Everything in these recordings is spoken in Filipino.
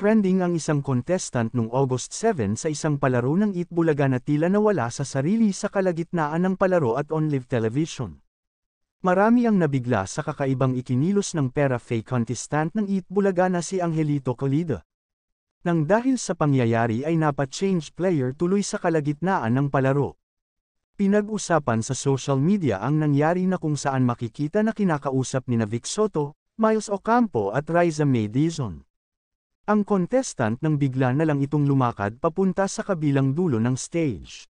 Trending ang isang contestant noong August 7 sa isang palaro ng Eat Bulaga na tila nawala sa sarili sa kalagitnaan ng palaro at on-live television. Marami ang nabigla sa kakaibang ikinilos ng pera fake contestant ng Eat Bulaga na si Angelito Colida. Nang dahil sa pangyayari ay napa-change player tuloy sa kalagitnaan ng palaro. Pinag-usapan sa social media ang nangyari na kung saan makikita na kinakausap ni Vic Soto, Miles Ocampo at Riza May Dizon. Ang contestant nang bigla na lang itong lumakad papunta sa kabilang dulo ng stage.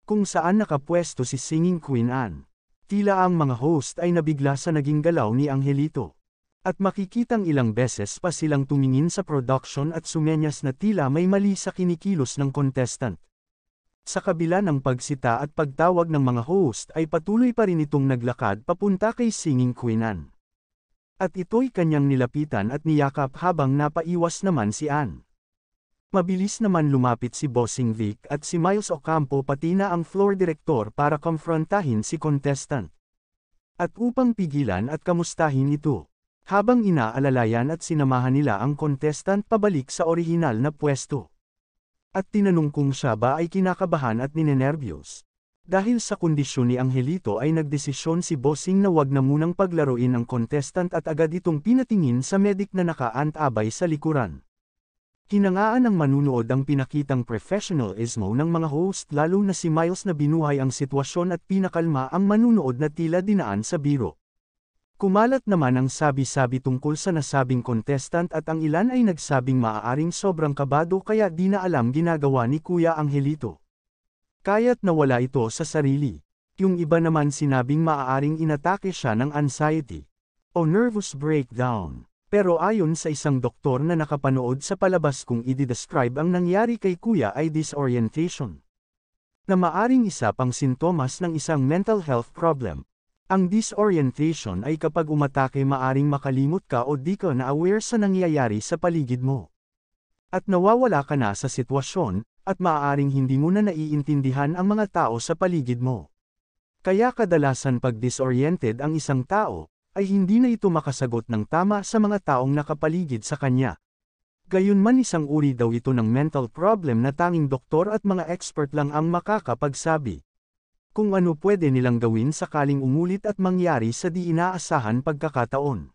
Kung saan nakapwesto si Singing Queen Anne. Tila ang mga host ay nabigla sa naging galaw ni Angelito. At makikitang ilang beses pa silang tumingin sa production at sumenyas na tila may mali sa kinikilos ng contestant. Sa kabila ng pagsita at pagtawag ng mga host ay patuloy pa rin itong naglakad papunta kay Singing Queen Anne. At ito'y kanyang nilapitan at niyakap habang napaiwas naman si Anne. Mabilis naman lumapit si Bossing Vic at si Miles Ocampo pati na ang floor director para konfrontahin si contestant. At upang pigilan at kamustahin ito, habang inaalalayan at sinamahan nila ang contestant pabalik sa orihinal na pwesto. At tinanong kung siya ba ay kinakabahan at ninenerbiyos. Dahil sa kondisyon ni Angelito ay nagdesisyon si Bossing na wag na munang paglaruin ang contestant at agad itong pinatingin sa medic na nakaantabay sa likuran. Hinangaan ng manunood ang pinakitang professionalismo ng mga host lalo na si Miles na binuhay ang sitwasyon at pinakalma ang manunood na tila dinaan sa biro. Kumalat naman ang sabi-sabi tungkol sa nasabing contestant at ang ilan ay nagsabing maaaring sobrang kabado kaya di na alam ginagawa ni Kuya Angelito. Kaya't nawala ito sa sarili. Yung iba naman sinabing maaaring inatake siya ng anxiety o nervous breakdown. Pero ayon sa isang doktor na nakapanood sa palabas kung i-describe ang nangyari kay Kuya ay disorientation. Na maaring isa pang sintomas ng isang mental health problem. Ang disorientation ay kapag umatake maaring makalimot ka o di ka na aware sa nangyayari sa paligid mo. At nawawala ka na sa sitwasyon, at maaaring hindi mo na naiintindihan ang mga tao sa paligid mo. Kaya kadalasan pag disoriented ang isang tao, ay hindi na ito makasagot ng tama sa mga taong nakapaligid sa kanya. Gayunman isang uri daw ito ng mental problem na tanging doktor at mga expert lang ang makakapagsabi. Kung ano pwede nilang gawin sakaling umulit at mangyari sa di inaasahan pagkakataon.